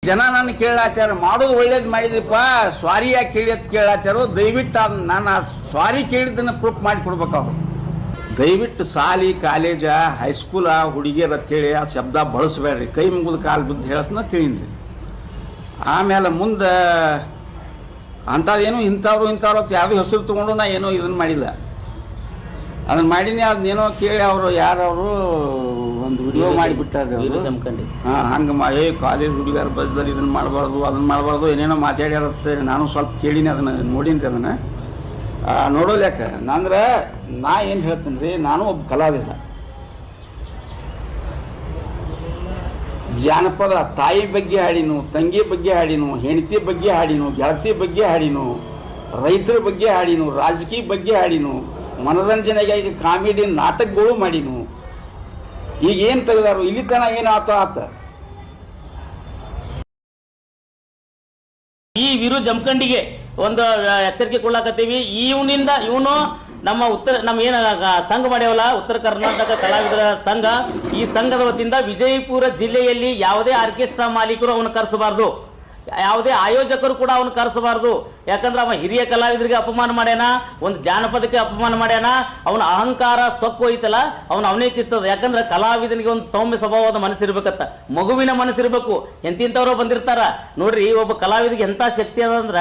ಜನ ನನ್ನ ಕೇಳಾತ್ಯಾರ, ಮಾಡೋದು ಒಳ್ಳೇದು ಮಾಡಿದಪ್ಪ, ಸ್ವಾರಿ ಯಾಕೆ ಕೇಳಿ ಅಂತ ಕೇಳಾತ್ಯಾರೋ. ದಯವಿಟ್ಟು ನಾನು ಸ್ವಾರಿ ಕೇಳಿದ್ದನ್ನು ಪ್ರೂಫ್ ಮಾಡಿ ಕೊಡ್ಬೇಕು ಅವರು. ದಯವಿಟ್ಟು ಸಾಲಿ ಕಾಲೇಜ ಹೈಸ್ಕೂಲ ಹುಡುಗಿಯರ ಅಂತೇಳಿ ಆ ಶಬ್ದ ಬಳಸಬೇಡ್ರಿ. ಕೈ ಮುಗಿದು ಕಾಲು ಬಿದ್ದು ಹೇಳತ್ನ ತಿಳಿದ್ರಿ. ಆಮೇಲೆ ಮುಂದೆ ಅಂಥದ್ದೇನು ಇಂಥವ್ರು ಅಂತ ಯಾವುದೋ ಹೆಸರು ತೊಗೊಂಡು ನಾ ಏನೋ ಇದನ್ನು ಮಾಡಿಲ್ಲ. ಅದನ್ನು ಮಾಡೀನಿ. ಅದನ್ನೇನೋ ಕೇಳಿ ಅವರು ಯಾರವರು ಒಂದು ವಿಡಿಯೋ ಮಾಡಿಬಿಟ್ಟಾರೆ. ಹಾಂ, ಹಂಗೆ ಕಾಲೇಜ್ ಹುಡುಗಿಯರ ಬದ್ದಲ್ಲಿ ಇದನ್ನು ಮಾಡಬಾರ್ದು ಅದನ್ನು ಮಾಡಬಾರ್ದು ಏನೇನೋ ಮಾತಾಡ್ಯಾರತ್ತೆ. ನಾನು ಸ್ವಲ್ಪ ಕೇಳೀನಿ, ಅದನ್ನು ನೋಡೀನಿ ರೀ. ಅದನ್ನು ನೋಡೋದು ಯಾಕೆ ಅಂದ್ರೆ ನಾ ಏನು ಹೇಳ್ತೀನಿ ರೀ, ನಾನು ಒಬ್ಬ ಕಲಾವಿದ. ಜಾನಪದ ತಾಯಿ ಬಗ್ಗೆ ಹಾಡಿನು, ತಂಗಿ ಬಗ್ಗೆ ಹಾಡಿನು, ಹೆಂಡತಿ ಬಗ್ಗೆ ಹಾಡಿನು, ಗೆಳತಿ ಬಗ್ಗೆ ಹಾಡಿನು, ರೈತರ ಬಗ್ಗೆ ಹಾಡಿನು, ರಾಜಕೀಯ ಬಗ್ಗೆ ಹಾಡಿನು, ಮನೋರಂಜನೆಗಾಗಿ ಕಾಮಿಡಿ ನಾಟಕಗಳು ಮಾಡಿನು. ಈಗ ಏನು ತೆಗೆದಾರು ಇಲ್ಲಿ ತನ ಏನು ಆತ. ಈ ವಿರು ಜಮಖಂಡಿಗೆ ಒಂದು ಎಚ್ಚರಿಕೆ ಕೊಡ್ಲಾಕತ್ತೀವಿ. ಇವನು ನಮ್ಮ ಏನ ಸಂಘ ಮಾಡ್ಯಾವಲ್ಲ, ಉತ್ತರ ಕರ್ನಾಟಕ ಕಲಾವಿದರ ಸಂಘ, ಈ ಸಂಘದ ವತಿಯಿಂದ ವಿಜಯಪುರ ಜಿಲ್ಲೆಯಲ್ಲಿ ಯಾವುದೇ ಆರ್ಕೆಸ್ಟ್ರಾ ಮಾಲೀಕರು ಅವನು ಕರೆಸಬಾರ್ದು, ಯಾವುದೇ ಆಯೋಜಕರು ಕೂಡ ಅವನು ಕರೆಸಬಾರ್ದು. ಯಾಕಂದ್ರೆ ಅವ ಹಿರಿಯ ಕಲಾವಿದರಿಗೆ ಅಪಮಾನ ಮಾಡ್ಯಾನ, ಒಂದು ಜಾನಪದಕ್ಕೆ ಅಪಮಾನ ಮಾಡ್ಯಾನ. ಅವನ ಅಹಂಕಾರ ಸೊಕ್ಕು ಐತಲ್ಲ, ಅವನೇ ತಿತ್ತದ. ಯಾಕಂದ್ರೆ ಕಲಾವಿದನಿಗೆ ಒಂದು ಸೌಮ್ಯ ಸ್ವಭಾವದ ಮನಸ್ಸಿರ್ಬೇಕತ್ತ, ಮಗುವಿನ ಮನಸ್ಸಿರ್ಬೇಕು. ಎಂತಿಂತವ್ರು ಬಂದಿರ್ತಾರ ನೋಡ್ರಿ. ಒಬ್ಬ ಕಲಾವಿದಿಗೆ ಎಂತ ಶಕ್ತಿ ಅದಂದ್ರ,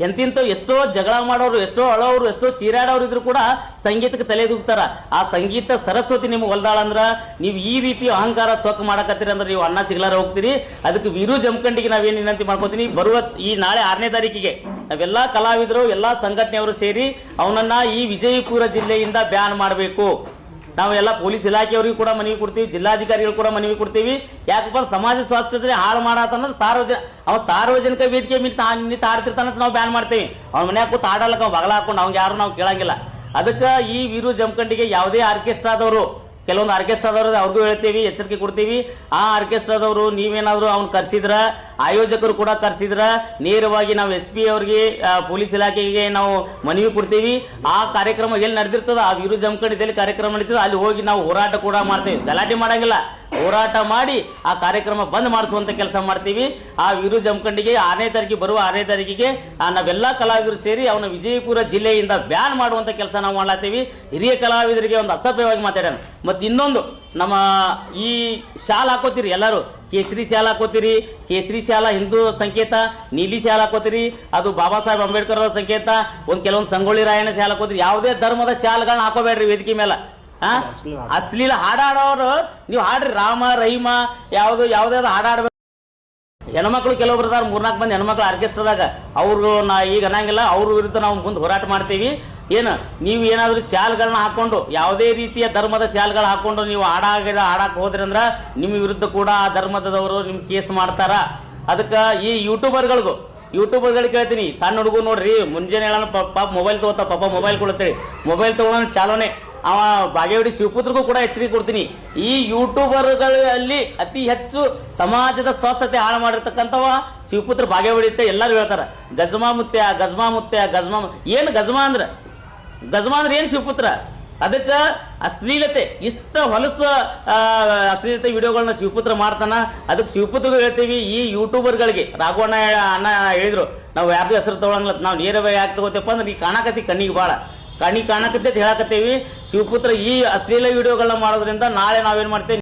ಎಂತಿಂತವ್ ಎಷ್ಟೋ ಜಗಳ ಮಾಡೋರು, ಎಷ್ಟೋ ಅಳೋರು, ಎಷ್ಟೋ ಚೀರಾಡೋರು ಇದ್ರು ಕೂಡ ಸಂಗೀತಕ್ಕೆ ತಲೆ ದೂಗ್ತಾರ. ಆ ಸಂಗೀತ ಸರಸ್ವತಿ ನಿಮ್ಗೆ ಹೊಲ್ದಾಳ ಅಂದ್ರ ನೀವು ಈ ರೀತಿ ಅಹಂಕಾರ ಸೊಕ್ಕು ಮಾಡಕತ್ತೀರಿ ಅಂದ್ರೆ ನೀವು ಅನ್ನ ಸಿಗ್ಲಾರ ಹೋಗ್ತೀರಿ. ಅದಕ್ಕೆ ವಿರು ಜಮಖಂಡಿಗೆ ನಾವೇನು ವಿನಂತಿ ಮಾಡ್ಕೋತೀನಿ, ಬರುವ ಈ ನಾಳೆ 6ನೇ ತಾರೀಕಿಗೆ ನಾವೆಲ್ಲಾ ಕಲಾವಿದರು ಎಲ್ಲಾ ಸಂಘಟನೆಯವರು ಸೇರಿ ಅವನನ್ನ ಈ ವಿಜಯಪುರ ಜಿಲ್ಲೆಯಿಂದ ಬ್ಯಾನ್ ಮಾಡಬೇಕು. ನಾವೆಲ್ಲ ಪೊಲೀಸ್ ಇಲಾಖೆಯವರಿಗೂ ಕೂಡ ಮನವಿ ಕೊಡ್ತೀವಿ, ಜಿಲ್ಲಾಧಿಕಾರಿಗಳು ಕೂಡ ಮನವಿ ಕೊಡ್ತೀವಿ. ಯಾಕಪ್ಪ ಸಮಾಜ ಸ್ವಾಸ್ಥ್ಯತೆ ಹಾಳು ಮಾಡತ್ತಂದ್ರೆ ಸಾರ್ವಜನಿಕ ವೇದಿಕೆ ನಿಂತು ಆಡ್ತಿರ್ತಾನಂತ ನಾವು ಬ್ಯಾನ್ ಮಾಡ್ತೇವೆ. ಅವ್ನ ಮನ್ಯಾಗ ಕೂತ್ ಆಡಲಕ್ಕ ಅವ್ನು ಬಗಲ ಹಾಕೊಂಡು ಅವ್ಗೆ ಯಾರು ನಾವು ಕೇಳಂಗಿಲ್ಲ. ಅದಕ್ಕೆ ಈ ವಿರು ಜಮಖಂಡಿಗೆ ಯಾವುದೇ ಆರ್ಕೆಸ್ಟ್ರಾದವರು, ಕೆಲವೊಂದು ಆರ್ಕೆಸ್ಟ್ರಾದವರು ಅವ್ರಿಗೂ ಹೇಳ್ತೀವಿ, ಎಚ್ಚರಿಕೆ ಕೊಡ್ತೀವಿ. ಆ ಆರ್ಕೆಸ್ಟ್ರಾದವರು ನೀವೇನಾದ್ರು ಅವ್ನು ಕರ್ಸಿದ್ರ, ಆಯೋಜಕರು ಕೂಡ ಕರ್ಸಿದ್ರ, ನೇರವಾಗಿ ನಾವು SP ಅವರಿಗೆ, ಪೊಲೀಸ್ ಇಲಾಖೆಗೆ ನಾವು ಮನವಿ ಕೊಡ್ತೀವಿ. ಆ ಕಾರ್ಯಕ್ರಮ ಎಲ್ಲಿ ನಡೆದಿರ್ತದ, ಆ ವಿರು ಜಮಖಂಡಿದಲ್ಲಿ ಕಾರ್ಯಕ್ರಮ ನಡೀತದೆ, ಅಲ್ಲಿ ಹೋಗಿ ನಾವು ಹೋರಾಟ ಕೂಡ ಮಾಡ್ತೇವೆ. ಗಲಾಟೆ ಮಾಡಂಗಿಲ್ಲ, ಹೋರಾಟ ಮಾಡಿ ಆ ಕಾರ್ಯಕ್ರಮ ಬಂದ್ ಮಾಡಿಸುವಂತ ಕೆಲಸ ಮಾಡ್ತೀವಿ. ಆ ವಿರು ಜಮಖಂಡಿಗೆ 6ನೇ ತಾರೀಕಿಗೆ, ಬರುವ 6ನೇ ತಾರೀಕಿಗೆ ನಾವೆಲ್ಲಾ ಕಲಾವಿದರು ಸೇರಿ ಅವನ ವಿಜಯಪುರ ಜಿಲ್ಲೆಯಿಂದ ಬ್ಯಾನ್ ಮಾಡುವಂತ ಕೆಲಸ ನಾವು ಮಾಡ್ಲಾತೀವಿ. ಹಿರಿಯ ಕಲಾವಿದರಿಗೆ ಒಂದು ಅಸಭ್ಯವಾಗಿ ಮಾತಾಡ್ಯಾನ. ಮತ್ತೆ ಇನ್ನೊಂದು, ನಮ್ಮ ಈ ಶಾಲ್ ಹಾಕೋತೀರಿ ಎಲ್ಲರೂ, ಕೇಸರಿ ಶಾಲ್ ಹಾಕೋತೀರಿ. ಕೇಸರಿ ಶಾಲ ಹಿಂದೂ ಸಂಕೇತ, ನೀಲಿ ಶಾಲ್ ಹಾಕೋತೀರಿ, ಅದು ಬಾಬಾ ಸಾಹೇಬ್ ಅಂಬೇಡ್ಕರ್ ಅವರ ಸಂಕೇತ. ಕೆಲವೊಂದು ಸಂಗೊಳ್ಳಿ ರಾಯಣ್ಣ ಶಾಲ್ ಹಾಕೋತೀರಿ. ಯಾವುದೇ ಧರ್ಮದ ಶಾಲ್ಗಳನ್ನ ಹಾಕೋಬೇಡ್ರಿ ವೇದಿಕೆ ಮೇಲೆ. ಅಶ್ಲೀಲ ಹಾಡಾಡೋರು ನೀವು ಹಾಡ್ರಿ, ರಾಮ ರಹೀಮ ಯಾವ್ದು ಹಾಡಾಡ್ಬೇಕು. ಹೆಣ್ಮಕ್ಳು ಕೆಲವೊಬ್ರು 3-4 ಮಂದಿ ಹೆಣ್ಮಕ್ಳು ಆರ್ಕೆಸ್ಟ್ರಾದಾಗ, ಅವ್ರು ಈಗ ಅನ್ನಂಗಿಲ್ಲ, ಅವ್ರ ವಿರುದ್ಧ ನಾವು ಮುಂದೆ ಹೋರಾಟ ಮಾಡ್ತೀವಿ. ನೀವು ಏನಾದ್ರು ಶಾಲ್ಗಳನ್ನ ಹಾಕೊಂಡು, ಯಾವುದೇ ರೀತಿಯ ಧರ್ಮದ ಶಾಲ್ಗಳು ಹಾಕೊಂಡು ನೀವು ಹಾಡಕ್ ಹೋದ್ರಿ ಅಂದ್ರ ನಿಮ್ಮ ವಿರುದ್ಧ ಕೂಡ ಆ ಧರ್ಮದವರು ನಿಮ್ ಕೇಸ್ ಮಾಡ್ತಾರ. ಅದಕ್ಕೆ ಈ ಯೂಟ್ಯೂಬರ್ಗಳಿಗೆ ಕೇಳ್ತೀನಿ, ಸಣ್ಣ ಹುಡುಗರು ನೋಡ್ರಿ, ಮುಂಜಾನೆ ಪಾಪ ಮೊಬೈಲ್ ತಗೋತ, ಪಾಪ ಮೊಬೈಲ್ ಕೊಡ್ತೇಳಿ, ಮೊಬೈಲ್ ತಗೊಳ್ಳೋ ಚಾಲನೆ. ಅವ ಬಾಗೇವಾಡಿ ಶಿವಪುತ್ರಗೂ ಕೂಡ ಎಚ್ಚರಿಕೆ ಕೊಡ್ತೀನಿ. ಈ ಯೂಟ್ಯೂಬರ್ಗಳಲ್ಲಿ ಅತಿ ಹೆಚ್ಚು ಸಮಾಜದ ಸ್ವಸ್ಥತೆ ಹಾಳು ಮಾಡಿರ್ತಕ್ಕಂಥವ ಶಿವಪುತ್ರ ಬಾಗೇವಾಡಿ ಅಂತ ಎಲ್ಲರೂ ಹೇಳ್ತಾರ. ಗಜ್ಮಾ ಮುತ್ಯ ಏನು ಗಜ್ಮಾ ಅಂದ್ರೆ ಏನು ಶಿವಪುತ್ರ? ಅದಕ್ಕೆ ಅಶ್ಲೀಲತೆ, ಇಷ್ಟ ಹೊಲಸ ಅಶ್ಲೀಲತೆ ವಿಡಿಯೋಗಳನ್ನ ಶಿವಪುತ್ರ ಮಾಡ್ತಾನ. ಅದಕ್ಕೆ ಶಿವಪುತ್ರಗೂ ಹೇಳ್ತೀವಿ, ಈ ಯೂಟ್ಯೂಬರ್ಗಳಿಗೆ, ರಾಘವಣ್ಣ ಅಣ್ಣ ಹೇಳಿದ್ರು, ನಾವು ಯಾರ್ದು ಹೆಸರು ತಗೊಳಂಗಿಲ್ಲ, ನಾವು ನೇರವಾಗಿ ಯಾಕೆ ತಗೋತೇಪ್ಪ ಅಂದ್ರೆ ಈ ಕಾಣಕತ್ತಿ ಕಣ್ಣಿಗೆ ಭಾಳ ಕಾಣಕತ್ತೆ ಅಂತ ಹೇಳಕತ್ತೇವಿ. ಶಿವಪುತ್ರ ಈ ಅಶ್ಲೀಲ ವಿಡಿಯೋಗಳನ್ನ ಮಾಡೋದ್ರಿಂದ ನಾಳೆ ನಾವೇನ್ ಮಾಡ್ತೇವೆ,